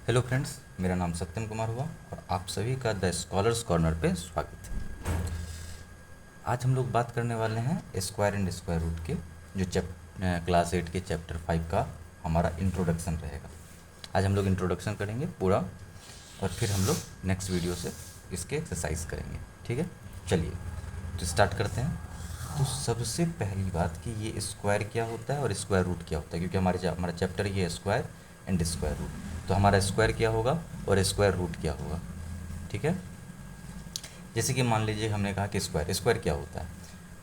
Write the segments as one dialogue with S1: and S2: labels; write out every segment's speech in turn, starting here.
S1: Hello friends, मेरा नाम सत्यम कुमार हुआ और आप सभी का द स्कॉलर्स कॉर्नर पे स्वागत है। आज हम लोग बात करने वाले हैं स्क्वायर एंड स्क्वायर रूट के जो क्लास 8 के चैप्टर 5 का हमारा इंट्रोडक्शन रहेगा। आज हम लोग इंट्रोडक्शन करेंगे पूरा और फिर हम लोग नेक्स्ट वीडियो से इसके एक्सरसाइज करेंगे। ठीक है, चलिए तो स्टार्ट करते हैं। तो सबसे पहली बात कि ये स्क्वायर क्या होता है और स्क्वायर रूट क्या होता है, क्योंकि हमारा चैप्टर ये है स्क्वायर एंड स्क्वायर रूट। तो हमारा स्क्वायर क्या होगा और स्क्वायर रूट क्या होगा। ठीक है, जैसे कि मान लीजिए हमने कहा कि स्क्वायर स्क्वायर क्या होता है।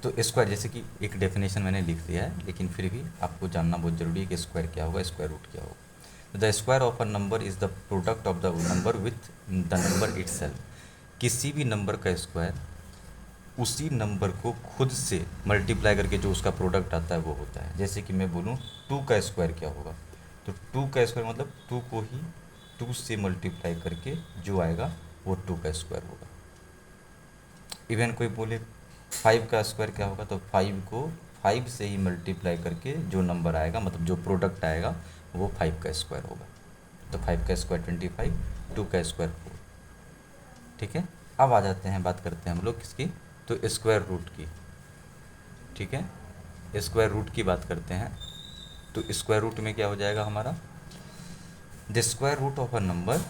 S1: तो स्क्वायर जैसे कि एक डेफिनेशन मैंने लिख दिया है, लेकिन फिर भी आपको जानना बहुत ज़रूरी है कि स्क्वायर क्या होगा, स्क्वायर रूट क्या होगा। The square of a number is the product of the number with the number itself. किसी भी नंबर का स्क्वायर उसी नंबर को खुद से मल्टीप्लाई करके जो उसका प्रोडक्ट आता है वो होता है। जैसे कि मैं बोलूँ 2 का स्क्वायर क्या होगा, तो 2 का स्क्वायर मतलब 2 को ही 2 से मल्टीप्लाई करके जो आएगा वो 2 का स्क्वायर होगा। इवन कोई बोले 5 का स्क्वायर क्या होगा, तो 5 को 5 से ही मल्टीप्लाई करके जो नंबर आएगा मतलब जो प्रोडक्ट आएगा वो 5 का स्क्वायर होगा। तो 5 का स्क्वायर 25, 2 का स्क्वायर 4। ठीक है, अब आ जाते हैं, बात करते हैं हम लोग किसकी, तो स्क्वायर रूट की। ठीक है, स्क्वायर रूट की बात करते हैं। तो स्क्वायर रूट में क्या हो जाएगा हमारा, the square root of a number,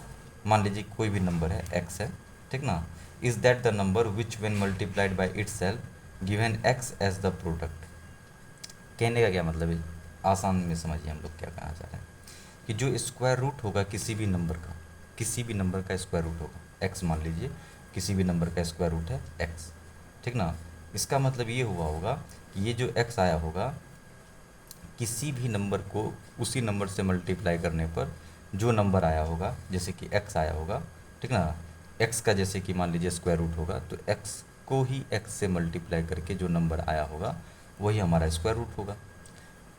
S1: मान लीजिए कोई भी नंबर है एक्स है, ठीक ना, is that the number which when multiplied by itself given X as the product. कहने का क्या मतलब है, आसान में समझिए हम लोग क्या कहना चाह रहे हैं कि जो स्क्वायर रूट होगा किसी भी नंबर का, किसी भी नंबर का स्क्वायर रूट होगा एक्स, मान लीजिए किसी भी नंबर का स्क्वायर रूट है एक्स, ठीक ना। इसका मतलब ये हुआ होगा कि ये जो एक्स आया होगा किसी भी नंबर को उसी नंबर से मल्टीप्लाई करने पर जो नंबर आया होगा, जैसे कि एक्स आया होगा, ठीक ना, एक्स का जैसे कि मान लीजिए स्क्वायर रूट होगा तो एक्स को ही एक्स से मल्टीप्लाई करके जो नंबर आया होगा वही हमारा स्क्वायर रूट होगा।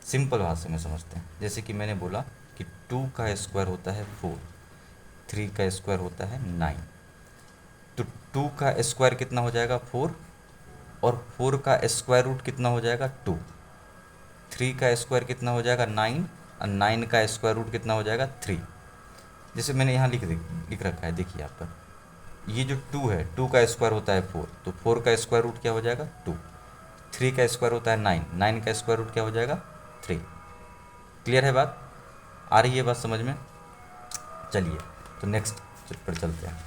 S1: सिंपल भाषा में समझते हैं, जैसे कि मैंने बोला कि 2 का स्क्वायर होता है 4, 3 का स्क्वायर होता है 9। तो 2 का स्क्वायर कितना हो जाएगा 4, और 4 का स्क्वायर रूट कितना हो जाएगा 2। 3 का स्क्वायर कितना हो जाएगा 9, और 9 का स्क्वायर रूट कितना हो जाएगा 3। जैसे मैंने यहाँ लिख रखा है, देखिए यहाँ पर ये जो 2 है, 2 का स्क्वायर होता है 4, तो 4 का स्क्वायर रूट क्या हो जाएगा 2। 3 का स्क्वायर होता है 9, 9 का स्क्वायर रूट क्या हो जाएगा 3। क्लियर है बात, आ रही है बात समझ में। चलिए तो नेक्स्ट पर चलते हैं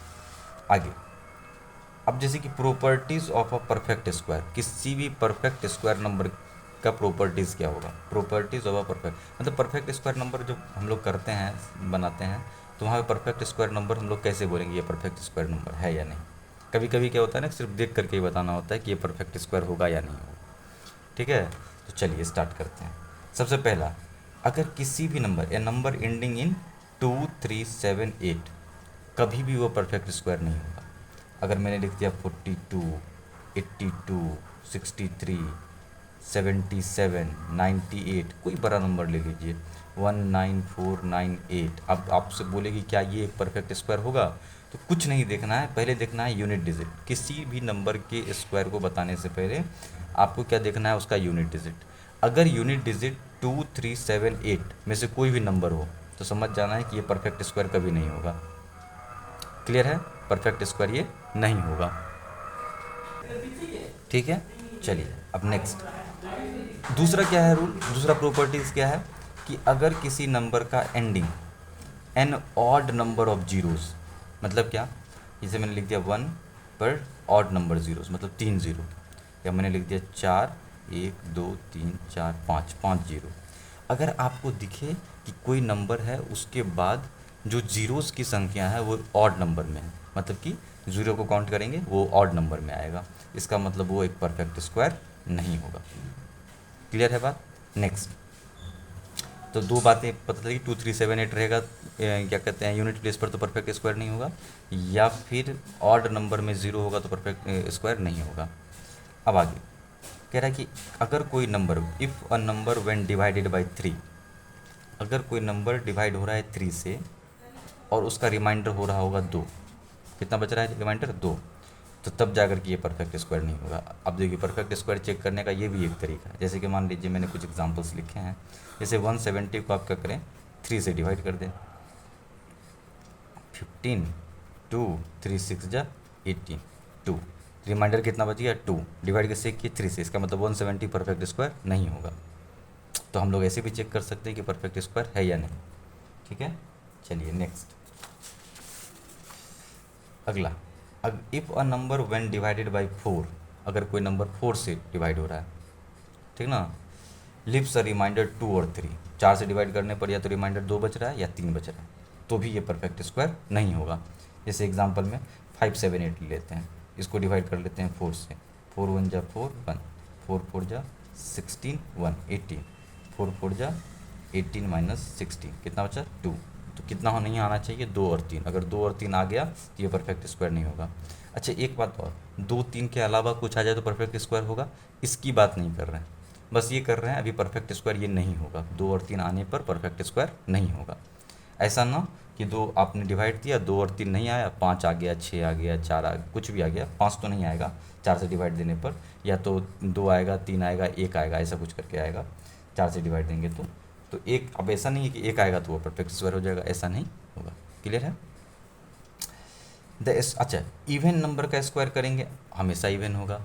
S1: आगे। अब जैसे कि properties of a perfect square, किसी भी परफेक्ट स्क्वायर नंबर का प्रॉपर्टीज़ क्या होगा, प्रॉपर्टीज़ ऑफ अ परफेक्ट मतलब परफेक्ट स्क्वायर नंबर जो हम लोग करते हैं बनाते हैं, तो वहाँ पे परफेक्ट स्क्वायर नंबर हम लोग कैसे बोलेंगे ये परफेक्ट स्क्वायर नंबर है या नहीं। कभी कभी क्या होता है ना, सिर्फ देख करके ही बताना होता है कि ये परफेक्ट स्क्वायर होगा या नहीं होगा। ठीक है, तो चलिए स्टार्ट करते हैं। सबसे पहला, अगर किसी भी number A number ending in 2, 3, 7, 8, कभी भी वो परफेक्ट स्क्वायर नहीं होगा। अगर मैंने लिख दिया 42, 82, 63, 77, 98, कोई बड़ा नंबर ले लीजिए 19498, अब आपसे बोलेगी क्या ये एक परफेक्ट स्क्वायर होगा, तो कुछ नहीं देखना है, पहले देखना है यूनिट डिजिट। किसी भी नंबर के स्क्वायर को बताने से पहले आपको क्या देखना है, उसका यूनिट डिजिट। अगर यूनिट डिजिट 2, 3, 7, 8 में से कोई भी नंबर हो तो समझ जाना है कि ये परफेक्ट स्क्वायर कभी नहीं होगा। क्लियर है, परफेक्ट स्क्वायर ये नहीं होगा। ठीक है, चलिए अब नेक्स्ट, दूसरा क्या है रूल, दूसरा प्रॉपर्टीज़ क्या है कि अगर किसी नंबर का ending an odd number of zeros, मतलब क्या, जैसे मैंने लिख दिया 1 पर ऑड नंबर जीरोस मतलब 3 जीरो, या मैंने लिख दिया 4, 1, 2, 3, 4, 5, 5 जीरो। अगर आपको दिखे कि कोई नंबर है उसके बाद जो जीरोस की संख्या है वो ऑड नंबर में है, मतलब कि जीरो को काउंट करेंगे वो ऑड नंबर में आएगा, इसका मतलब वो एक परफेक्ट स्क्वायर नहीं होगा। क्लियर है बात। नेक्स्ट, तो दो बातें पता चली, 2, 3, 7, 8 रहेगा क्या कहते हैं यूनिट प्लेस पर तो परफेक्ट स्क्वायर नहीं होगा, या फिर ऑड नंबर में ज़ीरो होगा तो परफेक्ट स्क्वायर नहीं होगा। अब आगे कह रहा है कि अगर कोई number, if a number when divided by 3, अगर कोई नंबर डिवाइड हो रहा है 3 से और उसका रिमाइंडर हो रहा होगा 2, कितना बच रहा है रिमाइंडर 2, तो तब जाकर के ये परफेक्ट स्क्वायर नहीं होगा। अब देखिए परफेक्ट स्क्वायर चेक करने का ये भी एक तरीका है, जैसे कि मान लीजिए मैंने कुछ एग्जांपल्स लिखे हैं, जैसे 170 को आप क्या करें 3 से डिवाइड कर दें, 15, 2, 3 6 जा 18, 2, रिमाइंडर कितना बच गया 2, डिवाइड कैसे किए 3 से, इसका मतलब 170 परफेक्ट स्क्वायर नहीं होगा। तो हम लोग ऐसे भी चेक कर सकते हैं कि परफेक्ट स्क्वायर है या नहीं। ठीक है, चलिए नेक्स्ट अगला। If a number when divided by 4, अगर कोई नंबर 4 से डिवाइड हो रहा है, ठीक ना, लिव्स अ रिमाइंडर 2 और 3, 4 से डिवाइड करने पर या तो रिमाइंडर 2 बच रहा है या 3 बच रहा है, तो भी ये परफेक्ट स्क्वायर नहीं होगा। जैसे एग्जांपल में 5 7 8 ले लेते हैं, इसको डिवाइड कर लेते हैं 4 से, 4 1 जा 4 1, 4 4 जा 16 1 18, 4 4 जा 18 माइनस 16 कितना बचा 2। तो कितना हो नहीं आना चाहिए 2 और 3, अगर 2 और 3 आ गया तो ये परफेक्ट स्क्वायर नहीं होगा। अच्छा एक बात और, 2 3 के अलावा कुछ आ जाए तो परफेक्ट स्क्वायर होगा, इसकी बात नहीं कर रहे हैं, बस ये कर रहे हैं अभी परफेक्ट स्क्वायर ये नहीं होगा, 2 और 3 आने पर परफेक्ट स्क्वायर नहीं होगा। ऐसा ना कि 2 आपने डिवाइड किया 2 और 3 नहीं आया, 5 आ गया 6 आ गया 4 आ कुछ भी आ गया, 5 तो नहीं आएगा 4 से डिवाइड देने पर, या तो 2 आएगा 3 आएगा 1 आएगा, ऐसा कुछ करके आएगा 4 से डिवाइड देंगे तो एक, अब ऐसा नहीं है कि 1 आएगा तो वो परफेक्ट स्क्वायर हो जाएगा, ऐसा नहीं होगा। क्लियर है। अच्छा इवन नंबर का स्क्वायर करेंगे हमेशा इवन होगा,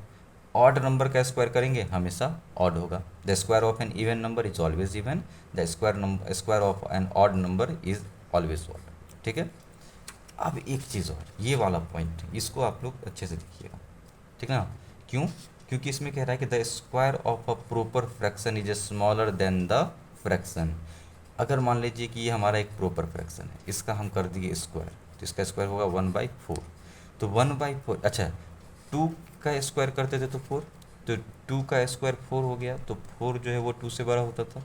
S1: ऑड नंबर का स्क्वायर करेंगे हमेशा ऑड होगा। The square of an even number is always even, the square of an odd number is always odd. ठीक है। अब एक चीज़ और, ये वाला पॉइंट इसको आप लोग अच्छे से देखिएगा, ठीक है ना। क्यों? क्योंकि इसमें कह रहा है कि the square of a proper fraction is smaller than the fraction. अगर मान लीजिए कि ये हमारा एक प्रॉपर फ्रैक्शन है, इसका हम कर दिए स्क्वायर, तो इसका स्क्वायर होगा 1/4। तो 1/4, अच्छा 2 का स्क्वायर करते थे तो 4, तो 2 का स्क्वायर 4 हो गया, तो 4 जो है वो 2 से बड़ा होता था।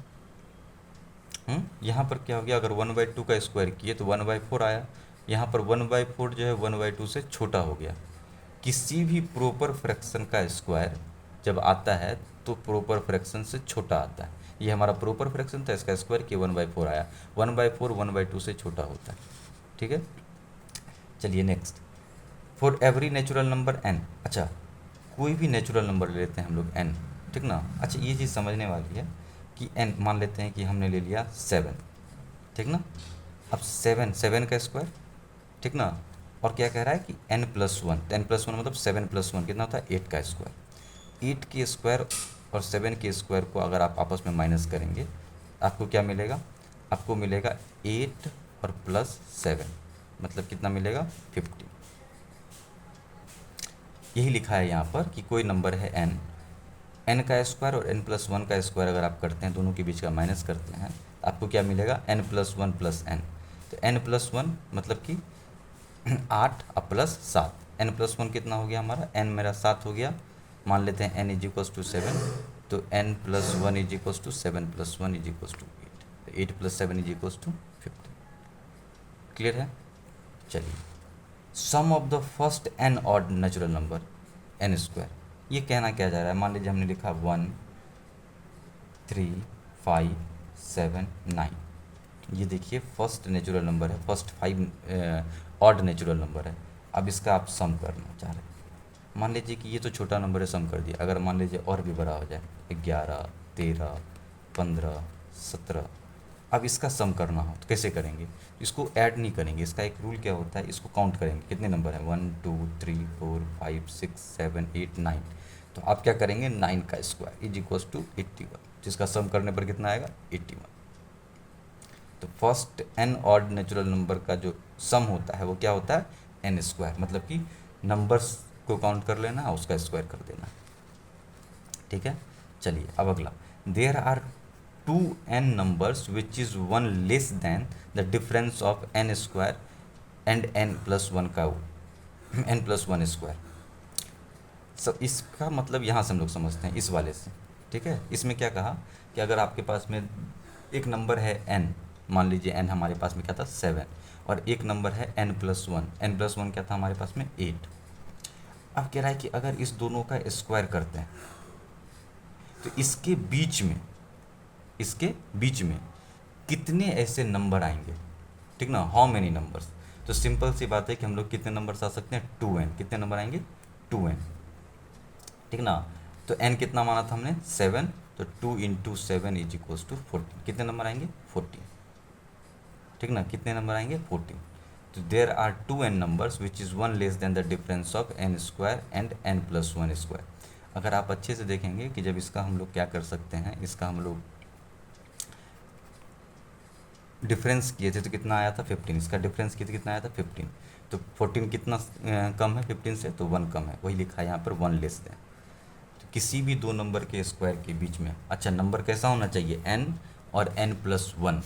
S1: यहाँ पर क्या हो गया, अगर 1/2 का स्क्वायर किए तो 1/4 आया, यहाँ पर 1/4 जो है 1/2 से छोटा हो गया। किसी भी प्रॉपर फ्रैक्शन का स्क्वायर जब आता है तो प्रॉपर फ्रैक्शन से छोटा आता है। ये हमारा प्रॉपर फ्रैक्शन था, इसका स्क्वायर किया 1/4 आया, 1/4 1/2 से छोटा होता है। ठीक है। चलिए next, for every natural number n, अच्छा कोई भी नेचुरल नंबर ले लेते हैं हम लोग n, ठीक ना। अच्छा ये चीज़ समझने वाली है कि n मान लेते हैं कि हमने ले लिया 7, ठीक ना। अब 7 का स्क्वायर, ठीक ना, और क्या कह रहा है कि n+1, n+1 मतलब 7+1 कितना होता है 8 का स्क्वायर। 8 के स्क्वायर और 7 के स्क्वायर को अगर आप आपस में माइनस करेंगे आपको क्या मिलेगा, आपको मिलेगा 8 और +7 मतलब कितना मिलेगा 50। यही लिखा है यहाँ पर कि कोई नंबर है n का स्क्वायर और n+1 का स्क्वायर अगर आप करते हैं, दोनों के बीच का माइनस करते हैं, आपको क्या मिलेगा n+1 + n। तो n+1 मतलब कि 8 और +7, n+1 कितना हो गया हमारा, n मेरा 7 हो गया, मान लेते हैं n = 7, तो n+1 = 7 + 1 = 8, 8 + 7 = 50। क्लियर है। चलिए, sum of the first n odd natural number n², ये कहना क्या जा रहा है, मान लीजिए हमने लिखा 1 3 5 7 9, ये देखिए फर्स्ट नेचुरल नंबर है, फर्स्ट 5 ऑड नेचुरल नंबर है। अब इसका आप सम करना चाह रहे हैं, मान लीजिए कि ये तो छोटा नंबर है, सम कर दिया, अगर मान लीजिए और भी बड़ा हो जाए 11 13 15 17, अब इसका सम करना हो तो कैसे करेंगे, इसको ऐड नहीं करेंगे, इसका एक रूल क्या होता है, इसको काउंट करेंगे कितने नंबर हैं 1 2 3 4 5 6 7 8 9, तो आप क्या करेंगे 9 का स्क्वायर = 81, जिसका सम करने पर कितना आएगा 81। तो first n odd natural number का जो सम होता है वो क्या होता है n², मतलब कि नंबर्स को काउंट कर लेना है उसका स्क्वायर कर देना। ठीक है। चलिए अब अगला, there are 2n numbers which is 1 less than the difference of n² and n+1 का n+1 स्क्वायर। सब इसका मतलब यहाँ से हम लोग समझते हैं इस वाले से। ठीक है। इसमें क्या कहा कि अगर आपके पास में एक नंबर है n, मान लीजिए n हमारे पास में क्या था 7, और एक नंबर है n+1, n+1 क्या था हमारे पास में 8। अब कह रहा है कि अगर इस दोनों का स्क्वायर करते हैं तो इसके बीच में कितने ऐसे नंबर आएंगे, ठीक ना, हाउ मेनी नंबर्स। तो सिंपल सी बात है कि हम लोग कितने नंबर्स आ सकते हैं 2n, कितने नंबर आएंगे 2n, ठीक ना। तो n कितना माना था हमने 7, तो 2 × 7 = 14, कितने नंबर आएंगे 14, ठीक ना, कितने नंबर आएंगे 14। तो there are 2n numbers which is 1 less than the difference of n square and n+1 square. अगर आप अच्छे से देखेंगे कि जब इसका हम लोग क्या कर सकते हैं, इसका हम लोग डिफरेंस किए थे तो कितना आया था 15, इसका डिफरेंस किए थे कितना आया था 15, तो 14 कितना कम है 15 से, तो 1 कम है, वही लिखा है यहाँ पर 1 लेस देन। तो किसी भी दो नंबर के स्क्वायर के बीच में, अच्छा नंबर कैसा होना चाहिए, n और n+1,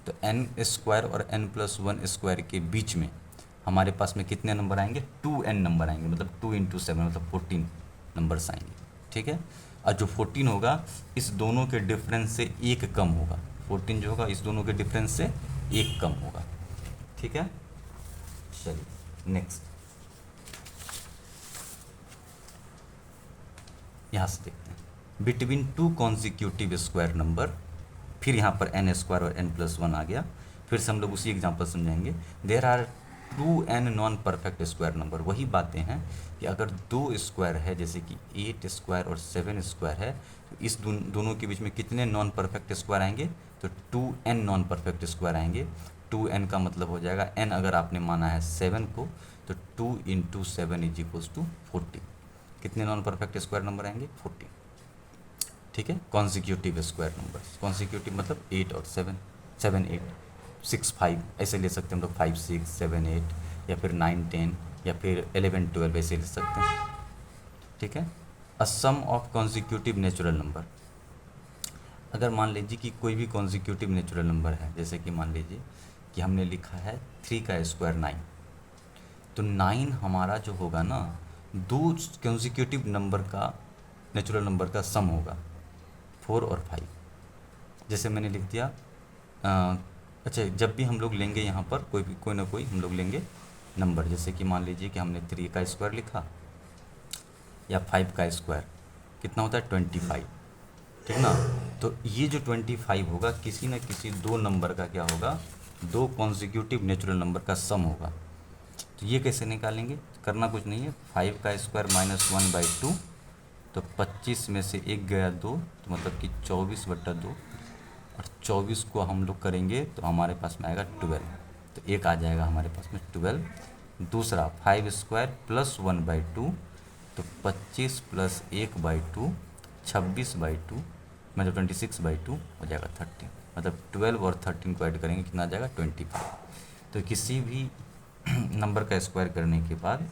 S1: तो n स्क्वायर और n+1 स्क्वायर के बीच में हमारे पास में कितने नंबर आएंगे, 2n नंबर आएंगे, मतलब 2 × 7 मतलब 14 नंबर्स आएंगे। ठीक है, और जो 14 होगा इस दोनों के डिफरेंस से एक कम होगा, 14 जो होगा इस दोनों के डिफरेंस से एक कम होगा। ठीक है, चलिए नेक्स्ट यहाँ से देखते हैं, बिटवीन 2 कॉन्जिक्यूटिव स्क्वायर नंबर, फिर यहाँ पर n स्क्वायर और n+1 आ गया, फिर से हम लोग उसी एग्जांपल समझाएंगे। There are 2n non perfect square number, वही बातें हैं कि अगर दो स्क्वायर है, जैसे कि 8 स्क्वायर और 7 स्क्वायर है, तो इस दोनों के बीच में कितने नॉन परफेक्ट स्क्वायर आएंगे, तो 2n नॉन परफेक्ट स्क्वायर आएंगे। 2n का मतलब हो जाएगा, n अगर आपने माना है 7 को, तो 2 × 7 = 40। कितने नॉन परफेक्ट स्क्वायर नंबर आएंगे, 40। ठीक है, कॉन्जिक्यूटिव स्क्वायर नंबर्स, कॉन्जिक्यूटिव मतलब 8 और 7, 7 8 6 5 ऐसे ले सकते हैं हम लोग, 5 6 7 8, या फिर 9 10, या फिर 11 12 ऐसे ले सकते हैं। ठीक है, अ सम ऑफ कॉन्जिक्यूटिव नेचुरल नंबर, अगर मान लीजिए कि कोई भी कॉन्जिक्यूटिव नेचुरल नंबर है, जैसे कि मान लीजिए कि हमने लिखा है 3 का स्क्वायर 9, तो 9 हमारा जो होगा ना, दो कॉन्जिक्यूटिव नंबर का नेचुरल नंबर का सम होगा, 4 और 5। जैसे मैंने लिख दिया अच्छा, जब भी हम लोग लेंगे यहाँ पर कोई ना कोई हम लोग लेंगे नंबर, जैसे कि मान लीजिए कि हमने 3 का स्क्वायर लिखा या 5 का स्क्वायर, कितना होता है 25। ठीक ना, तो ये जो 25 होगा किसी न किसी दो नंबर का क्या होगा, दो कॉन्जिक्यूटिव नेचुरल नंबर का सम होगा। तो ये कैसे निकालेंगे, करना कुछ नहीं है, 5 का स्क्वायर -1/2, तो 25 में से एक गया 2, तो मतलब कि 24/2, और 24 को हम लोग करेंगे तो हमारे पास में आएगा 12, तो एक आ जाएगा हमारे पास में 12। दूसरा 5 स्क्वायर +1/2, तो 25 + 1/2 26/2, मतलब 26/2 हो जाएगा 30, मतलब 12 और 13 को ऐड करेंगे कितना आ जाएगा 25। तो किसी भी नंबर का स्क्वायर करने के बाद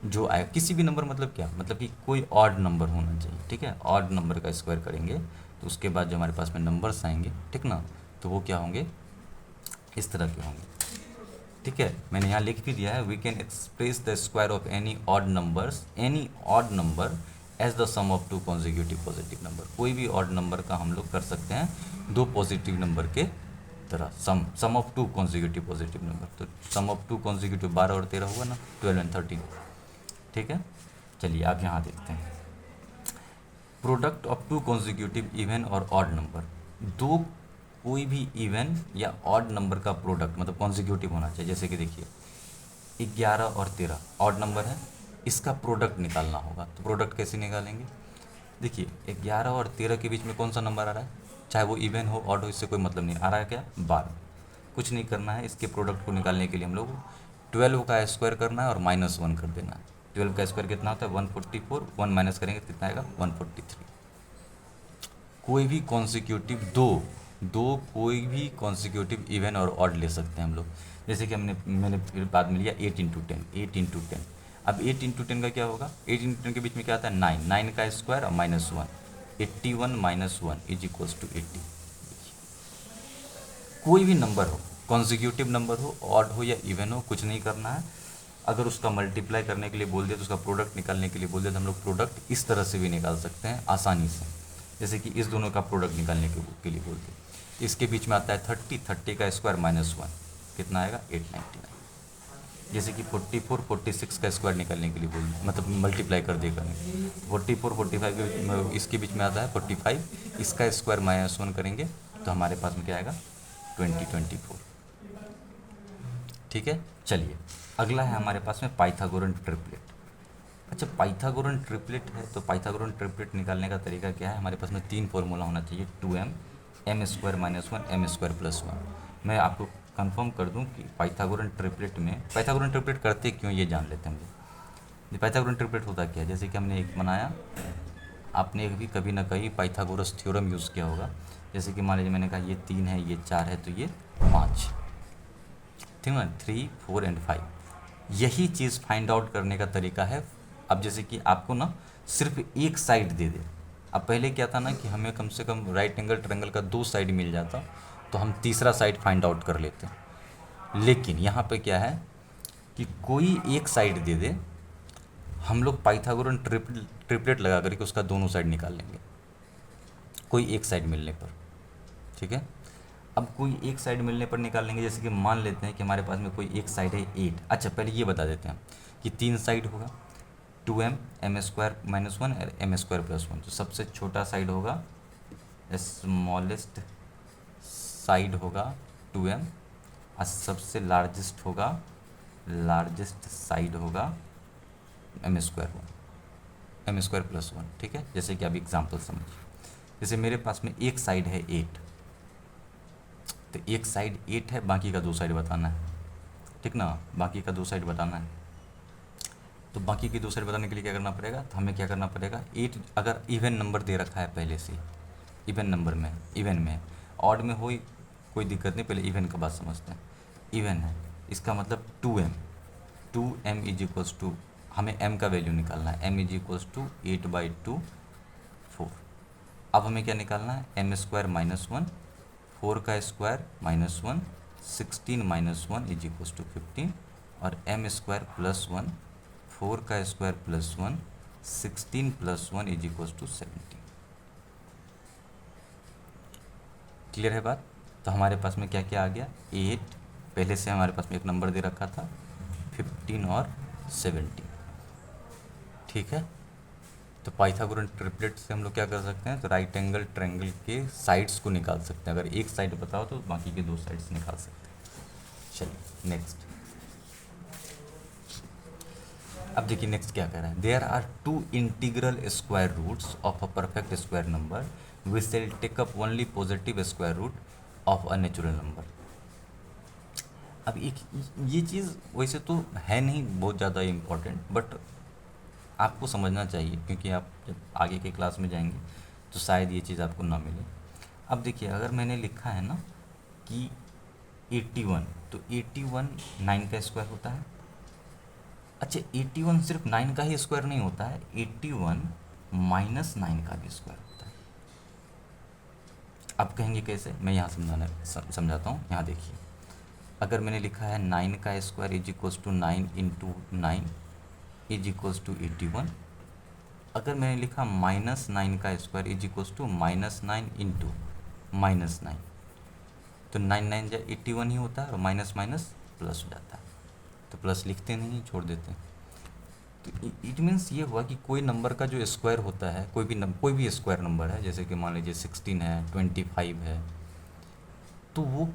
S1: जो आए, किसी भी नंबर मतलब क्या, मतलब कि कोई ऑड नंबर होना चाहिए। ठीक है, ऑड नंबर का स्क्वायर करेंगे तो उसके बाद जो हमारे पास में नंबर्स आएंगे, ठीक ना, तो वो क्या होंगे, इस तरह के होंगे। ठीक है, मैंने यहाँ लिख भी दिया है, we can express the square of any odd number as the sum of 2 consecutive positive number. कोई भी ऑड नंबर का हम लोग कर सकते हैं दो पॉजिटिव नंबर के तरह, सम ऑफ 2 कॉन्जिक्यूटिव पॉजिटिव नंबर। तो सम ऑफ 2 कॉन्जिक्यूटिव 12 और 13 होगा ना, 12 एंड 13। ठीक है, चलिए आप यहाँ देखते हैं, प्रोडक्ट ऑफ 2 कॉन्जिक्यूटिव इवन और ऑड नंबर, दो कोई भी इवन या ऑड नंबर का प्रोडक्ट मतलब कॉन्जिक्यूटिव होना चाहिए। जैसे कि देखिए 11 और 13 ऑड नंबर है, इसका प्रोडक्ट निकालना होगा, तो प्रोडक्ट कैसे निकालेंगे, देखिए 11 और 13 के बीच में कौन सा नंबर आ रहा है, चाहे वो इवन हो ऑड हो, इससे कोई मतलब नहीं, आ रहा है क्या 12। कुछ नहीं करना है, इसके प्रोडक्ट को निकालने के लिए हम लोग 12 का स्क्वायर करना है और -1 कर देना है। 12 का स्क्वायर कितना होता है 144, 1 माइनस करेंगे कितना आएगा 143। कोई भी कॉन्सिक्यूटिव दो कोई भी कॉन्सिक्यूटिव इवन और ऑड ले सकते हैं हम लोग। जैसे कि मैंने फिर बाद में लिया 8 × 10, 8 × 10। अब 8 × 10 का क्या होगा, 8 × 10 के बीच में क्या आता है 9, 9 का स्क्वायर और -1, 81 - 1 = 80। कोई भी नंबर हो, कॉन्जिक्यूटिव नंबर हो, ऑड हो या इवन हो, कुछ नहीं करना है। अगर उसका मल्टीप्लाई करने के लिए बोल दिया तो उसका प्रोडक्ट निकालने के लिए बोल दिया तो हम लोग प्रोडक्ट इस तरह से भी निकाल सकते हैं आसानी से। जैसे कि इस दोनों का प्रोडक्ट निकालने के लिए बोलते हैं, इसके बीच में आता है 30, 30 का स्क्वायर -1 कितना आएगा 899। जैसे कि 44, 46 का स्क्वायर निकालने के लिए बोल, मतलब मल्टीप्लाई कर देगा, 44, 45 के इसके बीच में आता है 45, इसका स्क्वायर -1 करेंगे तो हमारे पास में क्या आएगा 24। ठीक है, चलिए अगला है हमारे पास में पाइथागोरन ट्रिपलेट। अच्छा, पाइथागोरन ट्रिपलेट है तो पाइथागोरन ट्रिपलेट निकालने का तरीका क्या है, हमारे पास में 3 फॉर्मूला होना चाहिए, 2m, m² - 1, m² + 1। मैं आपको कंफर्म कर दूं कि पाइथागोरन ट्रिपलेट में, पाइथागोरन ट्रिपलेट करते क्यों ये जान लेते हैं हम लोग। पाइथागोरन ट्रिपलेट होता क्या है, जैसे कि हमने एक बनाया, आपने भी कभी ना कहीं पाइथागोरस थ्योरम यूज़ किया होगा। जैसे कि मान लीजिए मैंने कहा ये 3 है, ये 4 है, तो ये 5, ठीक है ना, 3 4 एंड 5। यही चीज़ फाइंड आउट करने का तरीका है। अब जैसे कि आपको ना सिर्फ एक साइड दे दे। अब पहले क्या था ना कि हमें कम से कम राइट एंगल ट्रायंगल का 2 साइड मिल जाता, तो हम तीसरा साइड फाइंड आउट कर लेते। लेकिन यहाँ पे क्या है कि कोई एक साइड दे दे, हम लोग पाइथागोरन ट्रिपलेट लगा करके उसका दोनों साइड निकाल लेंगे, कोई एक साइड मिलने पर। ठीक है, अब कोई एक साइड मिलने पर निकाल लेंगे। जैसे कि मान लेते हैं कि हमारे पास में कोई एक साइड है 8। अच्छा, पहले ये बता देते हैं कि 3 साइड होगा, 2m m² - 1 और m² + 1। तो सबसे छोटा साइड होगा, स्मॉलेस्ट साइड होगा 2m, और सबसे लार्जेस्ट होगा, लार्जेस्ट साइड होगा m² + 1। ठीक है, जैसे कि अब एग्जाम्पल समझिए, जैसे मेरे पास में एक साइड है 8, तो एक साइड 8 है, बाकी का 2 साइड बताना है, ठीक ना, बाकी का 2 साइड बताना है। तो बाकी की 2 साइड बताने के लिए क्या करना पड़ेगा, तो हमें क्या करना पड़ेगा, 8 अगर इवन नंबर दे रखा है पहले से, इवन नंबर में, इवन में, ऑड में हो कोई दिक्कत नहीं, पहले इवन का बात समझते हैं। इवन है, इसका मतलब 2m, 2m = हमें m का वैल्यू निकालना है, m = 8/2 4। अब हमें क्या निकालना है, m² - 1, 4 का स्क्वायर -1, 16 - 1 = 15, और m² + 1, 4 का स्क्वायर +1, 16 + 1 = 17। क्लियर है बात। तो हमारे पास में क्या क्या आ गया, 8, पहले से हमारे पास में एक नंबर दे रखा था, 15 और 17। ठीक है, तो पाइथागोरन ट्रिपलेट से हम लोग क्या कर सकते हैं, तो राइट एंगल ट्रायंगल के साइड्स को निकाल सकते हैं। अगर एक साइड बताओ तो बाकी के 2 साइड्स निकाल सकते हैं। चलिए नेक्स्ट। अब देखिए नेक्स्ट क्या कह रहा है, there are 2 integral square roots of a perfect square number which will take up only positive square root of a natural number. अब एक ये चीज़ वैसे तो है नहीं बहुत ज़्यादा इम्पोर्टेंट, बट आपको समझना चाहिए, क्योंकि आप जब आगे के क्लास में जाएंगे तो शायद ये चीज़ आपको ना मिले। अब देखिए, अगर मैंने लिखा है ना कि 81, तो 81 9 का स्क्वायर होता है। अच्छा, 81 सिर्फ 9 का ही स्क्वायर नहीं होता है, 81 - 9 का भी स्क्वायर होता है। अब कहेंगे कैसे, मैं यहाँ समझाता हूँ। यहाँ देखिए, अगर मैंने लिखा है 9 का स्क्वायर = 9 × 9 = 81। अगर मैंने लिखा -9 का स्क्वायर = -9 × -9, तो 9 9 जा 81 ही होता है, और माइनस माइनस प्लस हो जाता है। तो प्लस लिखते नहीं, छोड़ देते हैं। तो इट मीन्स ये हुआ कि कोई नंबर का जो स्क्वायर होता है, कोई भी स्क्वायर नंबर है, जैसे कि मान लीजिए 16 है, 25 है, तो वो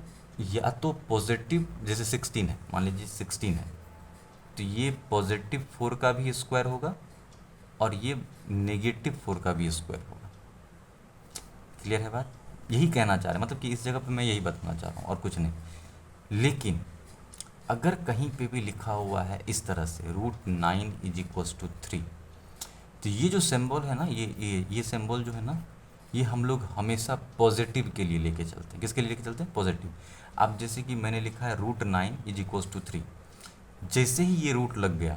S1: या तो पॉजिटिव, जैसे 16 है, मान लीजिए 16 है, तो ये +4 का भी स्क्वायर होगा, और ये -4 का भी स्क्वायर होगा। क्लियर है बात, यही कहना चाह रहे हैं, मतलब कि इस जगह पे मैं यही बताना चाह रहा हूँ और कुछ नहीं। लेकिन अगर कहीं पे भी लिखा हुआ है इस तरह से √9 = 3, तो ये जो सिंबल है ना, ये सिंबल जो है ना, ये हम लोग हमेशा पॉजिटिव के लिए लेके चलते हैं। किसके लिए लेके चलते हैं, पॉजिटिव। अब जैसे कि मैंने लिखा है √9 = 3, जैसे ही ये रूट लग गया,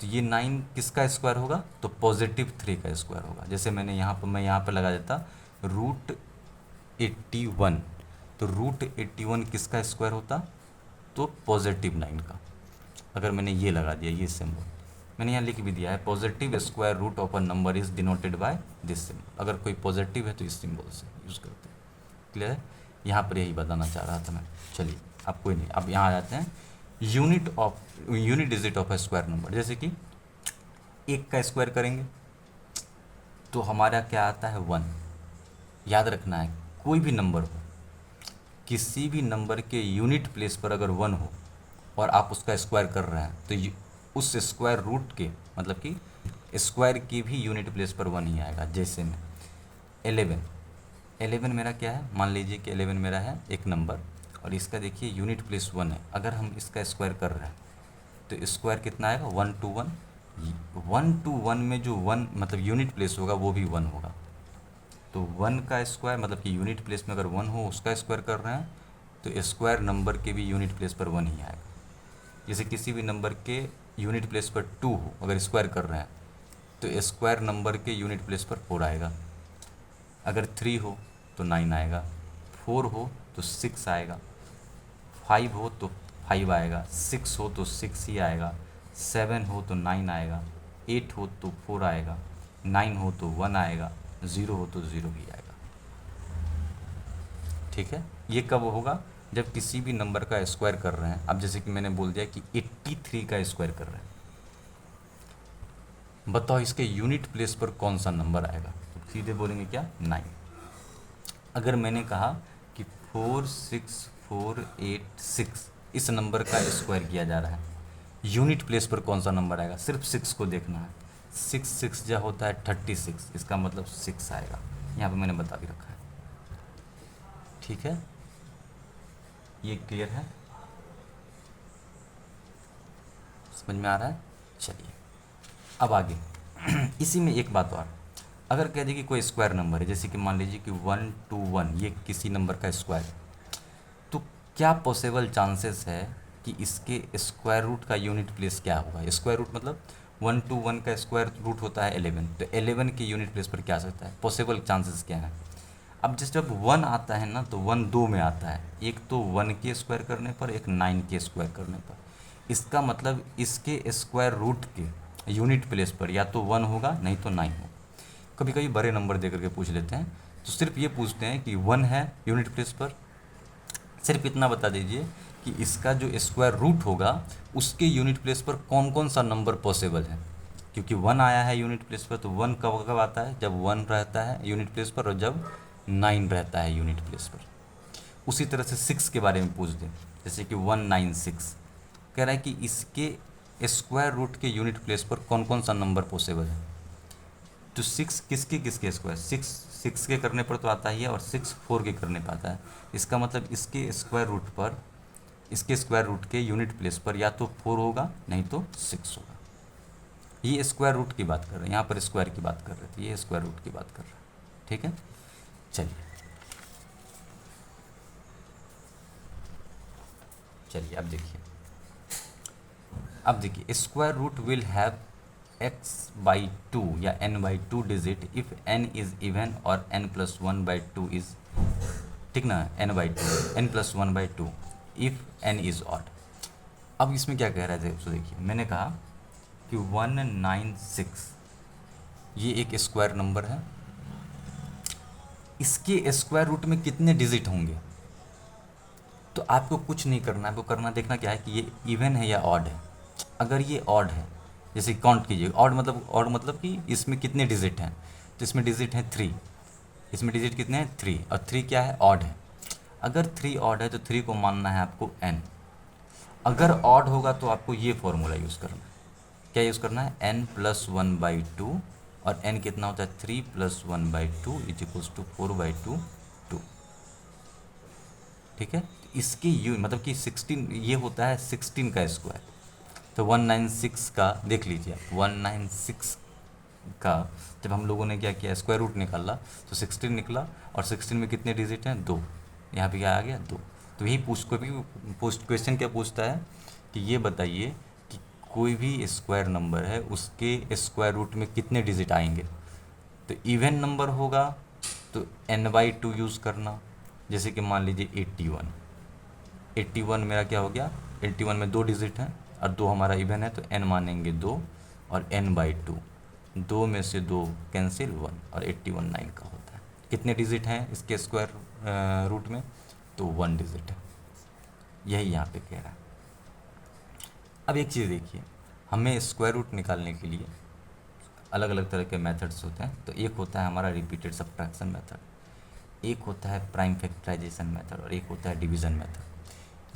S1: तो ये 9 किसका स्क्वायर होगा, तो +3 का स्क्वायर होगा। जैसे मैं यहाँ पर लगा देता √81, तो √81 किसका स्क्वायर होता, तो +9 का। अगर मैंने ये लगा दिया, ये सिंबल मैंने यहाँ लिख भी दिया है, positive square root of a number is denoted by this symbol. अगर कोई पॉजिटिव है तो इस सिंबल से यूज़ करते हैं। क्लियर है, यहाँ पर यही बताना चाह रहा था मैं। चलिए, अब कोई नहीं, अब यहाँ आ जाते हैं unit digit of a square number. जैसे कि 1 का स्क्वायर करेंगे तो हमारा क्या आता है, 1। याद रखना है, कोई भी नंबर हो, किसी भी नंबर के यूनिट प्लेस पर अगर 1 हो और आप उसका स्क्वायर कर रहे हैं, तो उस स्क्वायर रूट के, मतलब कि स्क्वायर की भी यूनिट प्लेस पर 1 ही आएगा। जैसे में 11 मेरा क्या है, मान लीजिए कि 11 मेरा है एक नंबर, और इसका देखिए यूनिट प्लेस 1 है। अगर हम इसका स्क्वायर कर रहे हैं तो स्क्वायर कितना आएगा, 1 to 1। 1 to 1 में जो 1 मतलब यूनिट प्लेस होगा वो भी 1 होगा। तो 1 का स्क्वायर मतलब कि यूनिट प्लेस में अगर 1 हो उसका स्क्वायर कर रहे हैं तो स्क्वायर नंबर के भी यूनिट प्लेस पर 1 ही आएगा। जैसे किसी भी नंबर के यूनिट प्लेस पर 2 हो अगर स्क्वायर कर रहे हैं तो स्क्वायर नंबर के यूनिट प्लेस पर 4 आएगा। अगर 3 हो तो 9 आएगा, 4 हो तो 6 आएगा, 5 हो तो 5 आएगा, 6 हो तो 6 ही आएगा, 7 हो तो 9 आएगा, 8 हो तो 4 आएगा, 9 हो तो 1 आएगा, 0 हो तो 0 ही आएगा। ठीक है, ये कब होगा, जब किसी भी नंबर का स्क्वायर कर रहे हैं। अब जैसे कि मैंने बोल दिया कि 83 का स्क्वायर कर रहे हैं, बताओ इसके यूनिट प्लेस पर कौन सा नंबर आएगा, तो सीधे बोलेंगे क्या, 9। अगर मैंने कहा कि 46486 इस नंबर का स्क्वायर किया जा रहा है, यूनिट प्लेस पर कौन सा नंबर आएगा, सिर्फ 6 को देखना है। 6 6 जो होता है 36, इसका मतलब 6 आएगा। यहाँ पे मैंने बता भी रखा है। ठीक है, ये क्लियर है, समझ में आ रहा है। चलिए अब आगे इसी में एक बात और, अगर कह दे कि कोई स्क्वायर नंबर है, जैसे कि मान लीजिए कि 1 to 1 ये किसी नंबर का स्क्वायर है, तो क्या पॉसिबल चांसेस है कि इसके स्क्वायर रूट का यूनिट प्लेस क्या होगा। स्क्वायर रूट मतलब 1 to 1 का स्क्वायर रूट होता है 11, तो 11 के यूनिट प्लेस पर क्या आ सकता है, पॉसिबल चांसेस क्या है। अब जब 1 आता है ना तो 1 दो में आता है, एक तो 1 के स्क्वायर करने पर, एक 9 के स्क्वायर करने पर। इसका मतलब इसके स्क्वायर रूट के यूनिट प्लेस पर या तो 1 होगा नहीं तो 9 होगा। कभी कभी बड़े नंबर दे करके पूछ लेते हैं, तो सिर्फ ये पूछते हैं कि 1 है यूनिट प्लेस पर, सिर्फ इतना बता दीजिए कि इसका जो स्क्वायर रूट होगा उसके यूनिट प्लेस पर कौन कौन सा नंबर पॉसिबल है। क्योंकि 1 आया है यूनिट प्लेस पर, तो 1 कब कब आता है, जब 1 रहता है यूनिट प्लेस पर और जब 9 रहता है यूनिट प्लेस पर। उसी तरह से 6 के बारे में पूछ दें, जैसे कि 196 कह रहा है कि इसके स्क्वायर रूट के यूनिट प्लेस पर कौन कौन सा नंबर पॉसिबल है। तो 6 किसके किसके स्क्वायर, 6 के करने पर तो आता ही है और 6 4 के करने पर आता है। इसका मतलब इसके स्क्वायर रूट पर, इसके स्क्वायर रूट के यूनिट प्लेस पर या तो 4 होगा नहीं तो 6 होगा। ये स्क्वायर रूट की बात कर रहे हैं, यहाँ पर स्क्वायर की बात कर रहे थे, ये स्क्वायर रूट की बात कर रहे हैं। ठीक है, चलिए अब देखिए square root will have x/2 या n/2 digit if n is even और n+1/2 इज़, ठीक ना, n/2 n+1/2 if n is odd. अब इसमें क्या कह रहा है, तो देखिए मैंने कहा कि 196 ये एक स्क्वायर नंबर है, इसके स्क्वायर रूट में कितने डिजिट होंगे। तो आपको कुछ नहीं करना है, आपको करना देखना क्या है कि ये इवन है या ऑड है। अगर ये ऑड है, जैसे काउंट कीजिए, ऑड मतलब कि इसमें कितने डिजिट हैं, तो इसमें डिजिट हैं 3, इसमें डिजिट कितने हैं 3, और 3 क्या है, ऑड है। अगर 3 ऑड है तो 3 को मानना है आपको n। अगर ऑड होगा तो आपको ये फॉर्मूला यूज़ करना है, क्या यूज़ करना है, n+1/2, और n कितना होता है 3+1/2 = 4/2 2। ठीक है, इसके यू मतलब कि 16 ये होता है 16 का स्क्वायर। तो 196 का देख लीजिए, 196 का जब हम लोगों ने क्या किया, स्क्वायर रूट निकाला तो 16 निकला, और 16 में कितने डिजिट हैं, 2। यहाँ पे क्या आ गया, 2। तो यही क्वेश्चन क्या पूछता है कि ये बताइए कि कोई भी स्क्वायर नंबर है उसके स्क्वायर रूट में कितने डिजिट आएंगे। तो इवन नंबर होगा तो n/2 यूज़ करना, जैसे कि मान लीजिए 81 मेरा क्या हो गया, 81 में 2 डिजिट हैं और 2 हमारा इवन है, तो n मानेंगे 2 और n/2, 2 में से 2 कैंसिल 1, और 81 9 का होता है। कितने डिजिट हैं इसके स्क्वायर रूट में, तो 1 डिजिट है। यही यहाँ पे कह रहा है। अब एक चीज़ देखिए, हमें स्क्वायर रूट निकालने के लिए अलग अलग तरह के मेथड्स होते हैं। तो एक होता है हमारा रिपीटेड सब्ट्रैक्शन मेथड, एक होता है प्राइम फैक्टराइजेशन मेथड, और एक होता है डिवीज़न मेथड।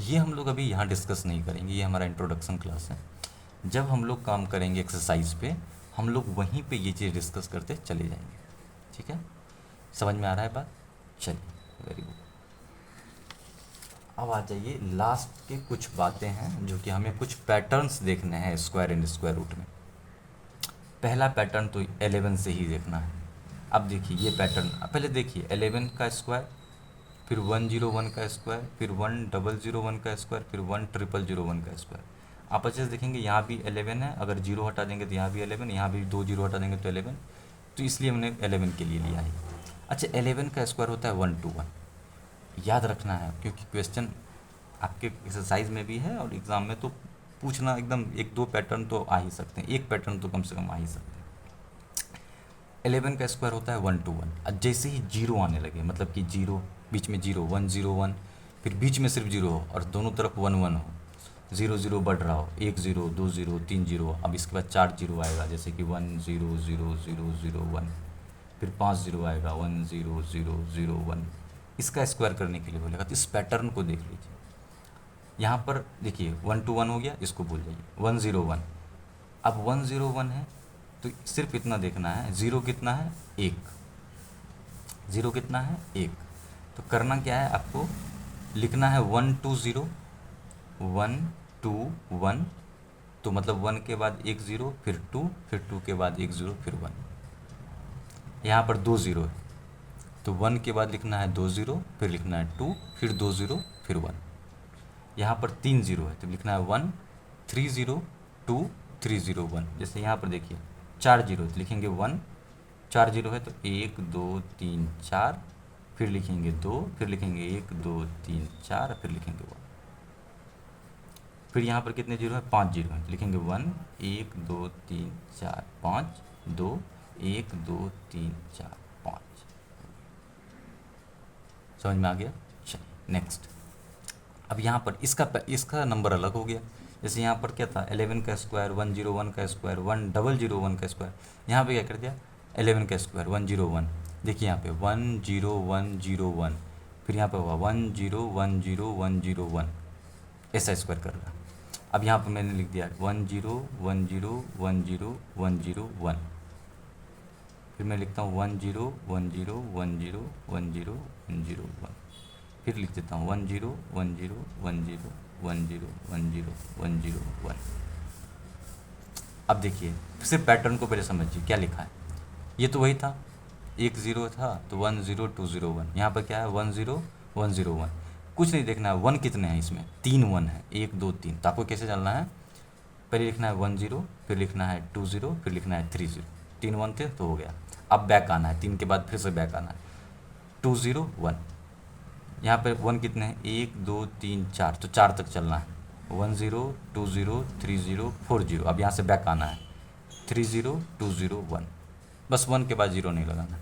S1: ये हम लोग अभी यहाँ डिस्कस नहीं करेंगे, ये हमारा इंट्रोडक्शन क्लास है। जब हम लोग काम करेंगे एक्सरसाइज पे, हम लोग वहीं पे ये चीज़ डिस्कस करते चले जाएंगे। ठीक है, समझ में आ रहा है बात, चलिए वेरी गुड। अब आ जाइए, लास्ट के कुछ बातें हैं जो कि हमें कुछ पैटर्न्स देखने हैं स्क्वायर एंड स्क्वायर रूट में। पहला पैटर्न तो 11 से ही देखना है। अब देखिए ये पैटर्न, पहले देखिए 11 का स्क्वायर, फिर 101 का स्क्वायर, फिर 1001 का स्क्वायर, फिर 1001 का स्क्वायर। आप अच्छे से देखेंगे यहाँ भी 11 है, अगर जीरो हटा देंगे तो यहाँ भी 11, यहाँ भी 2 जीरो हटा देंगे तो 11, तो इसलिए हमने 11 के लिए लिया है। अच्छा 11 का स्क्वायर होता है 121, याद रखना है क्योंकि क्वेश्चन आपके एक्सरसाइज में भी है और एग्ज़ाम में तो पूछना एकदम, एक दो पैटर्न तो आ ही सकते हैं, एक पैटर्न तो कम से कम आ ही सकते हैं। 11 का स्क्वायर होता है 121। अब जैसे ही जीरो आने लगे, मतलब कि जीरो बीच में जीरो 101, फिर बीच में सिर्फ जीरो हो और दोनों तरफ 11 हो, 00 बढ़ रहा हो, 10 20 3 जीरो, अब इसके बाद 4 जीरो आएगा जैसे कि 100001, फिर 5 जीरो आएगा 10001। इसका स्क्वायर करने के लिए बोलेगा, तो इस पैटर्न को देख लीजिए। यहाँ पर देखिए 121 हो गया, इसको भूल जाइए 101। अब 101 है तो सिर्फ इतना देखना है, ज़ीरो कितना है 1, ज़ीरो कितना है 1। तो करना क्या है, आपको लिखना है 120 121, तो मतलब 1 के बाद एक ज़ीरो, फिर 2, फिर 2 के बाद एक ज़ीरो, फिर 1। यहाँ पर 2 ज़ीरो है तो 1 के बाद लिखना है 2 ज़ीरो, फिर लिखना है 2, फिर 2 ज़ीरो, फिर 1। यहाँ पर 3 ज़ीरो है तो लिखना है 1 30 2 301। जैसे यहाँ पर देखिए 4 जीरो तो लिखेंगे 1, 4 जीरो है तो 1 2 3 4, फिर लिखेंगे 2, फिर लिखेंगे 1 2 3 4, फिर लिखेंगे 1। फिर यहाँ पर कितने जीरो है, 5 जीरो है तो लिखेंगे 1 1 2 3 4 5 2 1 2 3 4 5। समझ में आ गया? चलिए नेक्स्ट। अब यहाँ पर इसका नंबर अलग हो गया। जैसे यहाँ पर क्या था 11 का स्क्वायर 101 का स्क्वायर 1001 का स्क्वायर, यहाँ पे क्या कर दिया 11 का स्क्वायर 101। देखिए यहाँ पे 10101, फिर यहाँ पे हुआ 1010101, ऐसा स्क्वायर कर रहा। अब यहाँ पर मैंने लिख दिया 1010101001, फिर मैं लिखता हूँ 101010101001, फिर लिख देता हूँ 10101010101001। अब देखिए सिर्फ पैटर्न को पहले समझिए क्या लिखा है। ये तो वही था, एक ज़ीरो था तो 10201, यहाँ पर क्या है 10101। कुछ नहीं देखना है, 1 कितने हैं इसमें, 3 1 है, 1 2 3। तो आपको कैसे चलना है, पहले लिखना है 10, फिर लिखना है 20, फिर लिखना है 30। 3 1 थे तो हो गया। अब बैक आना है, 3 के बाद फिर से बैक आना है 201। यहाँ पे 1 कितने हैं, 1 2 3 4, तो 4 तक चलना है 10 20 30 40। अब यहाँ से बैक आना है 30 20 1, बस 1 के बाद जीरो नहीं लगाना।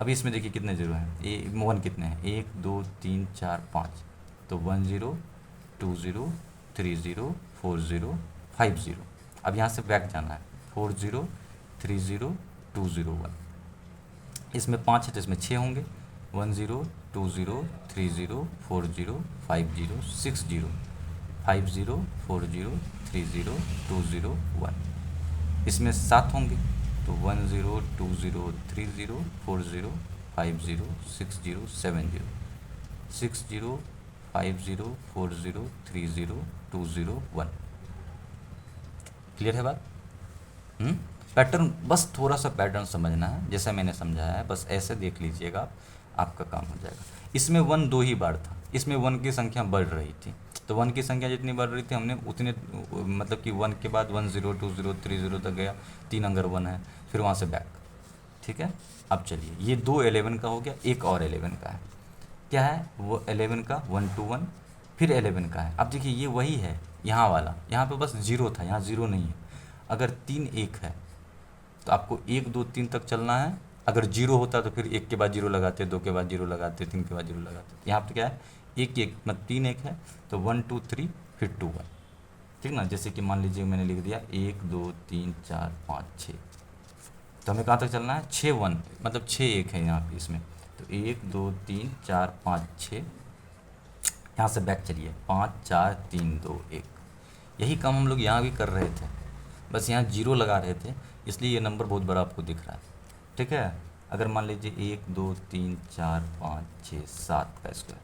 S1: अभी इसमें देखिए कितने जीरो हैं, 1 कितने हैं 1 2 3 4 5, तो 10 20 30 40 50। अब यहाँ से बैक जाना है 40 30 20 1। इसमें 5 है तो इसमें 6 होंगे 10 20 30 40 50 60 50 40 30 20 1। इसमें 7 होंगे तो 10 20 30 40 50 60 70 60 50 40 30 20 1। क्लियर है बात? पैटर्न, बस थोड़ा सा पैटर्न समझना है, जैसा मैंने समझाया है बस ऐसे देख लीजिएगा आप, आपका काम हो जाएगा। इसमें 1 2 ही बार था, इसमें 1 की संख्या बढ़ रही थी, तो 1 की संख्या जितनी बढ़ रही थी हमने उतने, मतलब कि 1 के बाद 10 20 30 तक गया, 3 अगर 1 है, फिर वहाँ से बैक। ठीक है, अब चलिए ये 2 11 का हो गया, एक और 11 का है। क्या है वो 11 का 121, फिर 11 का है। अब देखिए ये वही है यहाँ वाला, यहाँ पे बस जीरो था, यहाँ जीरो नहीं है। अगर 3 1 है तो आपको 1 2 3 तक चलना है। अगर जीरो होता तो फिर 1 के बाद जीरो लगाते, 2 के बाद जीरो लगाते, 3 के बाद जीरो लगाते। यहाँ पर क्या है 1 1, मतलब 3 1 है तो 1 2 3 फिर 2 1। ठीक ना, जैसे कि मान लीजिए मैंने लिख दिया 1 2 3 4 5 6, तो हमें कहाँ तक चलना है 6 1, मतलब 6 1 है यहाँ पे इसमें, तो 1 2 3 4 5 6। यहाँ से बैक चलिए 5 4 3 2 1। यही काम हम लोग यहाँ भी कर रहे थे, बस यहाँ जीरो लगा रहे थे, इसलिए ये नंबर बहुत बड़ा आपको दिख रहा है। ठीक है, अगर मान लीजिए 1 2 3 4 5 6 7 का स्क्वायर,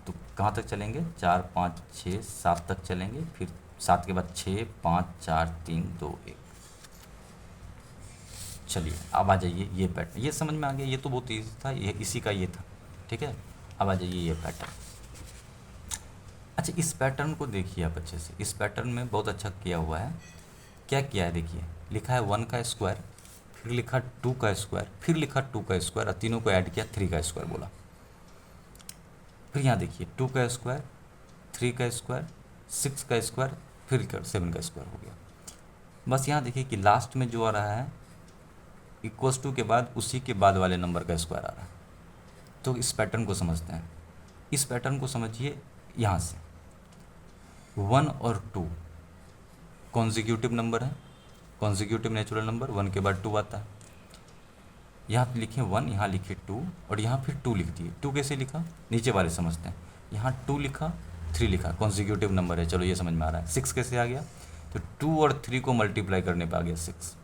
S1: तो कहाँ तक चलेंगे, 4 5 6 7 तक चलेंगे, फिर 7 के बाद 6 5 4 3 2 1। चलिए अब आ जाइए ये पैटर्न, ये समझ में आ गया, ये तो बहुत ईजी था, ये इसी का ये था। ठीक है, अब आ जाइए ये पैटर्न। अच्छा इस पैटर्न को देखिए आप अच्छे से, इस पैटर्न में बहुत अच्छा किया हुआ है। क्या किया है देखिए, लिखा है 1 का स्क्वायर, फिर लिखा 2 का स्क्वायर, फिर लिखा 2 का स्क्वायर, और तीनों को ऐड किया 3 का स्क्वायर बोला। फिर यहाँ देखिए 2 का स्क्वायर, 3 का स्क्वायर, 6 का स्क्वायर, फिर 7 का स्क्वायर हो गया। बस यहाँ देखिए कि लास्ट में जो आ रहा है इक्वल्स टू के बाद उसी के बाद वाले नंबर का स्क्वायर आ रहा है। तो इस पैटर्न को समझते हैं। इस पैटर्न को समझिए यहाँ से, 1 और 2 कॉन्जिक्यूटिव नंबर है, कॉन्जिक्यूटिव नेचुरल नंबर, 1 के बाद 2 आता है। यहाँ पे लिखे 1, यहाँ लिखे 2, और यहाँ फिर 2 लिख दिए। 2 कैसे लिखा, नीचे वाले समझते हैं। यहाँ 2 लिखा, 3 लिखा, कॉन्जिक्यूटिव नंबर है, चलो ये समझ में आ रहा है। 6 कैसे आ गया, तो 2 और 3 को मल्टीप्लाई करने पर आ गया 6।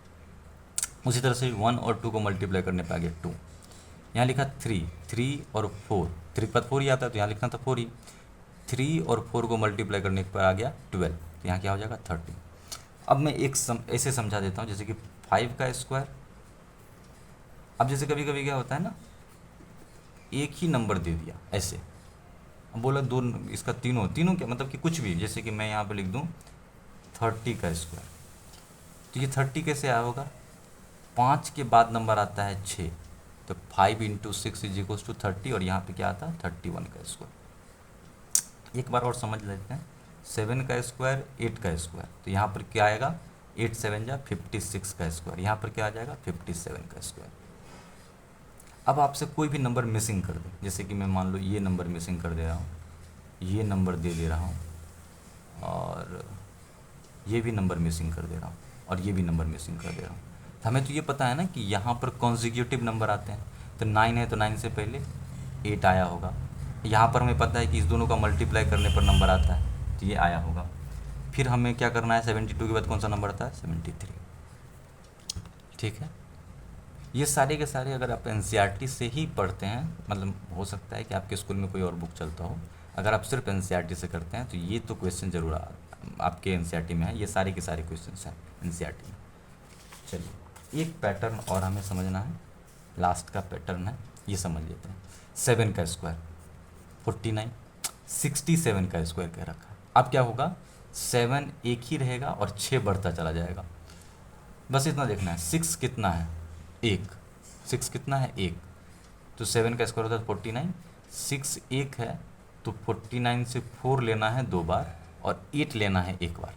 S1: उसी तरह से 1 और 2 को मल्टीप्लाई करने पर आ गया 2। यहाँ लिखा 3 और 4, 3 के बाद 4 ही आता है, तो यहाँ लिखना था 4 ही। 3 और 4 को मल्टीप्लाई करने पर आ गया 12, तो यहाँ क्या हो जाएगा 30। अब मैं एक ऐसे समझा देता हूँ, जैसे कि 5 का स्क्वायर। अब जैसे कभी कभी क्या होता है ना, एक ही नंबर दे दिया ऐसे, अब बोला दो, इसका तीनों तीनों क्या मतलब कि कुछ भी, जैसे कि मैं यहाँ पे लिख दूँ 30 का स्क्वायर, तो ये 30 कैसे आया होगा, 5 के बाद नंबर आता है 6, तो 5 × 6 = 30, और यहाँ पे क्या आता है 31 का स्क्वायर। एक बार और समझ लेते हैं, 7 का स्क्वायर, 8 का स्क्वायर, तो यहाँ पर क्या आएगा, 8 7 जा 56 का स्क्वायर, यहाँ पर क्या आ जाएगा 57 का स्क्वायर। अब आपसे कोई भी नंबर मिसिंग कर दे, जैसे कि मैं मान लो ये नंबर मिसिंग कर दे रहा हूँ, ये नंबर दे रहा हूँ, और ये भी नंबर मिसिंग कर दे रहा हूँ, और ये भी नंबर मिसिंग कर दे रहा हूँ। तो हमें तो ये पता है ना कि यहाँ पर कॉन्जिक्यूटिव नंबर आते हैं, तो 9 है तो 9 से पहले 8 आया होगा। यहाँ पर हमें पता है कि इस दोनों का मल्टीप्लाई करने पर नंबर आता है, तो ये आया होगा। फिर हमें क्या करना है, 72 के बाद कौन सा नंबर आता है 73। ठीक है, ये सारे के सारे अगर आप एनसीईआरटी से ही पढ़ते हैं, मतलब हो सकता है कि आपके स्कूल में कोई और बुक चलता हो, अगर आप सिर्फ एनसीईआरटी से करते हैं तो ये तो क्वेश्चन जरूर आपके एनसीईआरटी में है, ये सारे के सारे क्वेश्चन हैं एनसीईआरटी में। चलिए एक पैटर्न और हमें समझना है, लास्ट का पैटर्न है, ये समझ लेते हैं। 7 का स्क्वायर 49, 67 का स्क्वायर कह रखा है। अब क्या होगा, 7 एक ही रहेगा और 6 बढ़ता चला जाएगा, बस इतना देखना है। 6 कितना है, 1, 6 कितना है 1, तो 7 का स्क्वायर होता है 49, 6 1 है, तो 49 से 4 लेना है 2 बार, और 8 लेना है 1 बार।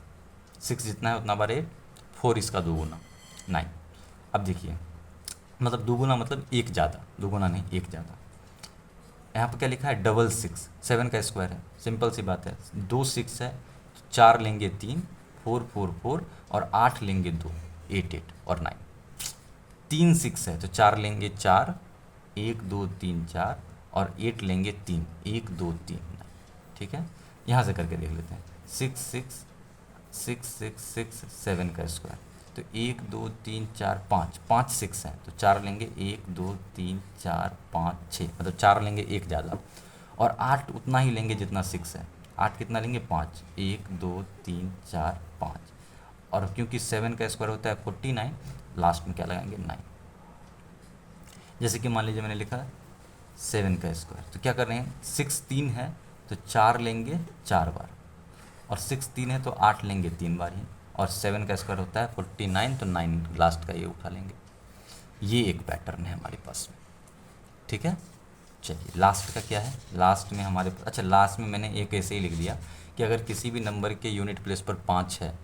S1: 6 जितना है उतना बार 8, 4 इसका 2 गुना 9। अब देखिए मतलब 2 गुना मतलब 1 ज़्यादा, 2 गुना नहीं 1 ज़्यादा। यहाँ पर क्या लिखा है, 666, 7 का स्क्वायर है, सिंपल सी बात है, 2 6 है, 4 लेंगे 3, 4 4 4, और 8 लेंगे 2, 8 8, और 9। 3 6 है तो 4 लेंगे 4, 1 2 3 4, और 8 लेंगे 3, 1 2 3 9। ठीक है, यहाँ से करके देख लेते हैं। 6 6 6 6 6 7 का स्क्वायर, तो 1 2 3 4 5, 5 6 है तो 4 लेंगे 1 2 3 4 5 6, मतलब 4 लेंगे 1 ज़्यादा, और 8 उतना ही लेंगे जितना 6 है। 8 कितना लेंगे 5, 1 2 3 4 5, और क्योंकि 7 का स्क्वायर होता है 49, लास्ट में क्या लगाएंगे 9। जैसे कि मान लीजिए मैंने लिखा 7 का स्क्वायर, तो क्या कर रहे हैं, 6 3 है तो 4 लेंगे 4 बार, और 6 3 है तो 8 लेंगे 3 बार ही, और 7 का स्क्वायर होता है 49, तो 9 लास्ट का ये उठा लेंगे। ये एक पैटर्न है हमारे पास में। ठीक है, चलिए लास्ट का क्या है, लास्ट में हमारे पास, अच्छा लास्ट में मैंने एक ऐसे ही लिख दिया कि अगर किसी भी नंबर के यूनिट प्लेस पर 5 है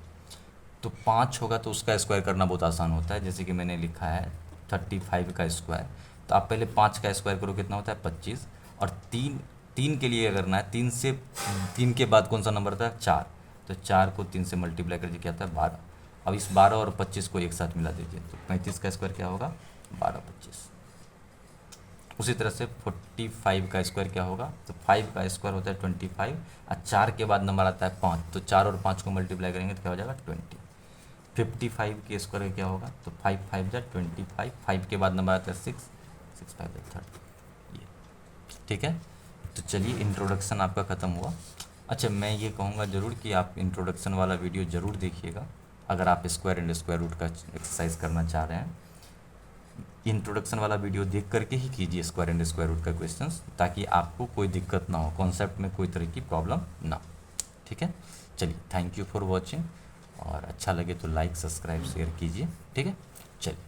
S1: तो 5 होगा तो उसका स्क्वायर करना बहुत आसान होता है। जैसे कि मैंने लिखा है 35 का स्क्वायर, तो आप पहले 5 का स्क्वायर करो, कितना होता है 25, और 3 के लिए करना है, 3 के बाद कौन सा नंबर आता है 4, तो 4 को 3 से मल्टीप्लाई करके क्या आता है 12। अब इस 12 और 25 को एक साथ मिला दीजिए, तो 35 का स्क्वायर क्या होगा 12 25। उसी तरह से 45 का स्क्वायर क्या होगा, तो 5 का स्क्वायर होता है 25, और 4 के बाद नंबर आता है 5, तो 4 और 5 को मल्टीप्लाई करेंगे तो क्या हो जाएगा 20। 55 के स्क्वायर क्या होगा, तो 5 5 जा 25, 5 के बाद नंबर आता है 6, 6 5 जा 30। ये ठीक है, तो चलिए, इंट्रोडक्शन आपका ख़त्म हुआ। अच्छा, मैं ये कहूँगा ज़रूर कि आप इंट्रोडक्शन वाला वीडियो ज़रूर देखिएगा अगर आप स्क्वायर एंड स्क्वायर रूट का एक्सरसाइज करना चाह रहे हैं। इंट्रोडक्शन वाला वीडियो देख करके ही कीजिए स्क्वायर एंड स्क्वायर रूट का क्वेश्चंस, ताकि आपको कोई दिक्कत ना हो, कॉन्सेप्ट में कोई तरह की प्रॉब्लम ना हो। ठीक है, चलिए, थैंक यू फॉर वॉचिंग, और अच्छा लगे तो लाइक सब्सक्राइब शेयर कीजिए। ठीक है, चलिए।